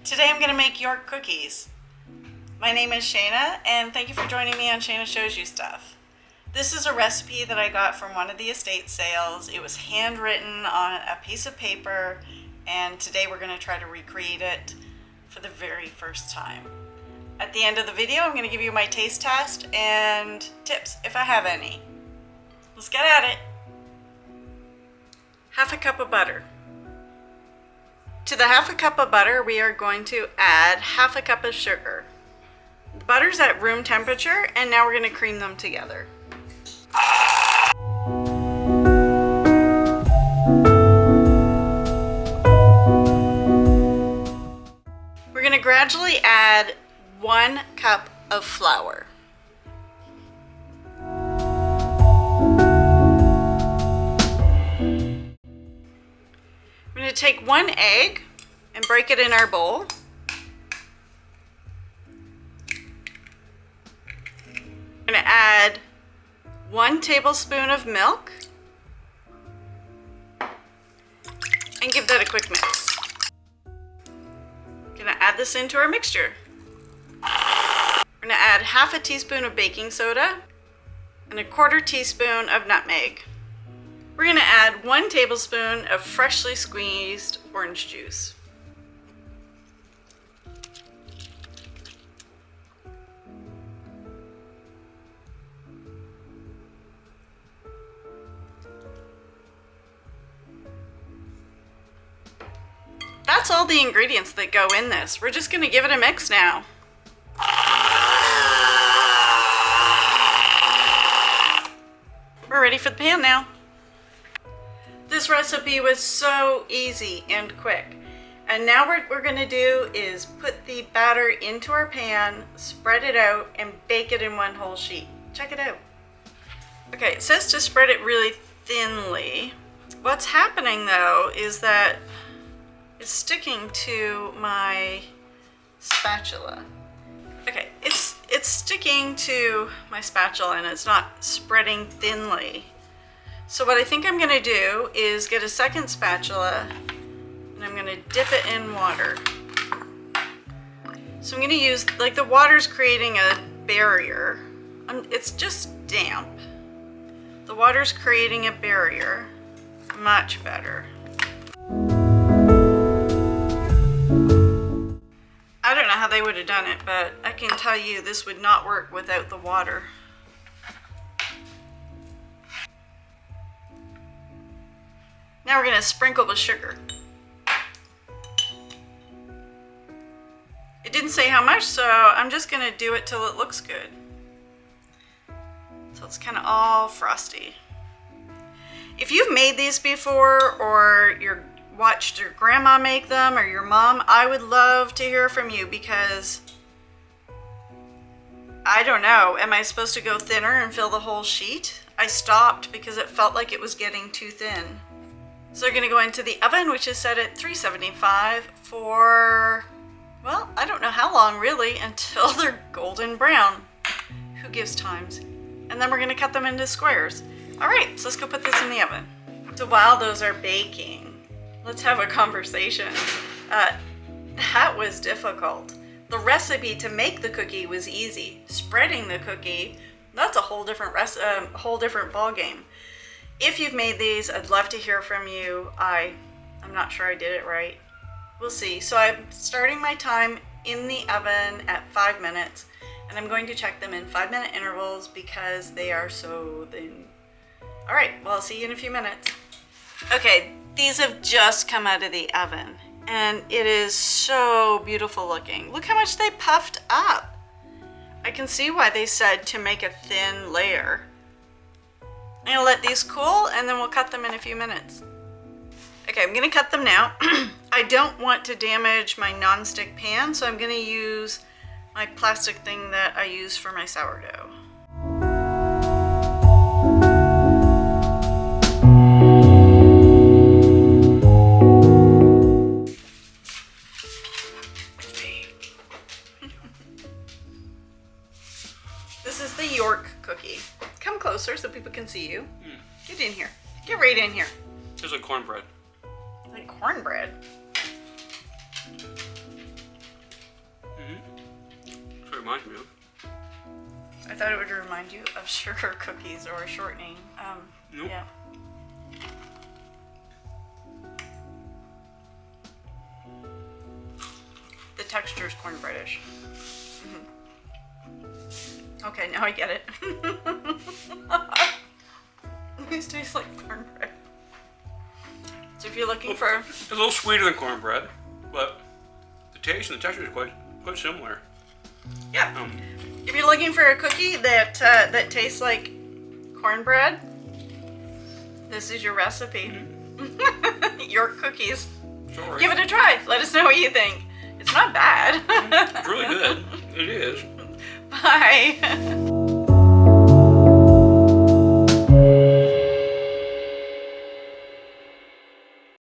Today I'm going to make York cookies. My name is Shana, and thank you for joining me on Shana Shows You Stuff. This is a recipe that I got from one of the estate sales. It was handwritten on a piece of paper, and today we're going to try to recreate it for the very first time. At the end of the video, I'm going to give you my taste test and tips if I have any. Let's get at it. Half a cup of butter. To the half a cup of butter, we are going to add half a cup of sugar. The butter's at room temperature, and now we're going to cream them together. We're going to gradually add 1 cup of flour. We're going to take 1 egg and break it in our bowl. We're going to add 1 tablespoon of milk and give that a quick mix. We're going to add this into our mixture. We're going to add half a teaspoon of baking soda and a 1/4 teaspoon of nutmeg. We're going to add 1 tablespoon of freshly squeezed orange juice. That's all the ingredients that go in this. We're just going to give it a mix now. We're ready for the pan now. This recipe was so easy and quick. And now what we're going to do is put the batter into our pan, spread it out, and bake it in one whole sheet. Check it out. Okay, it says to spread it really thinly. What's happening though is that it's sticking to my spatula. Okay, it's sticking to my spatula and it's not spreading thinly. So what I think I'm going to do is get a second spatula and I'm going to dip it in water. So I'm going to use, like, the water's creating a barrier. It's just damp. The water's creating a barrier. Much better. I don't know how they would have done it, but I can tell you this would not work without the water. Now we're going to sprinkle with sugar. It didn't say how much, so I'm just going to do it till it looks good. So it's kind of all frosty. If you've made these before, or you're watched your grandma make them, or your mom, I would love to hear from you, because I don't know, am I supposed to go thinner and fill the whole sheet? I stopped because it felt like it was getting too thin. So we're going to go into the oven, which is set at 375 for, well, I don't know how long really, until they're golden brown. Who gives times? And then we're going to cut them into squares. All right, so let's go put this in the oven. So while those are baking, let's have a conversation. That was difficult. The recipe to make the cookie was easy. Spreading the cookie, that's a whole different ball game. If you've made these, I'd love to hear from you. I'm not sure I did it right. We'll see. So I'm starting my time in the oven at 5 minutes, and I'm going to check them in 5-minute intervals because they are so thin. All right, well, I'll see you in a few minutes. Okay, these have just come out of the oven, and it is so beautiful looking. Look how much they puffed up. I can see why they said to make a thin layer. I'm gonna let these cool and then we'll cut them in a few minutes. Okay, I'm gonna cut them now. I don't want to damage my non-stick pan, so I'm gonna use my plastic thing that I use for my sourdough. This is the York cookie. Come closer so people can see you. Get in here. Get right in here. There's a cornbread. Like cornbread? reminds me of. I thought it would remind you of sugar cookies or shortening. Nope. Yeah. The texture is cornbreadish. Okay, now I get it. These taste like cornbread. So if you're looking for... It's a little sweeter than cornbread, but the taste and the texture is quite similar. Yeah. If you're looking for a cookie that that tastes like cornbread, this is your recipe. Your cookies. Sorry. Give it a try. Let us know what you think. It's not bad. It's really good. It is. Bye.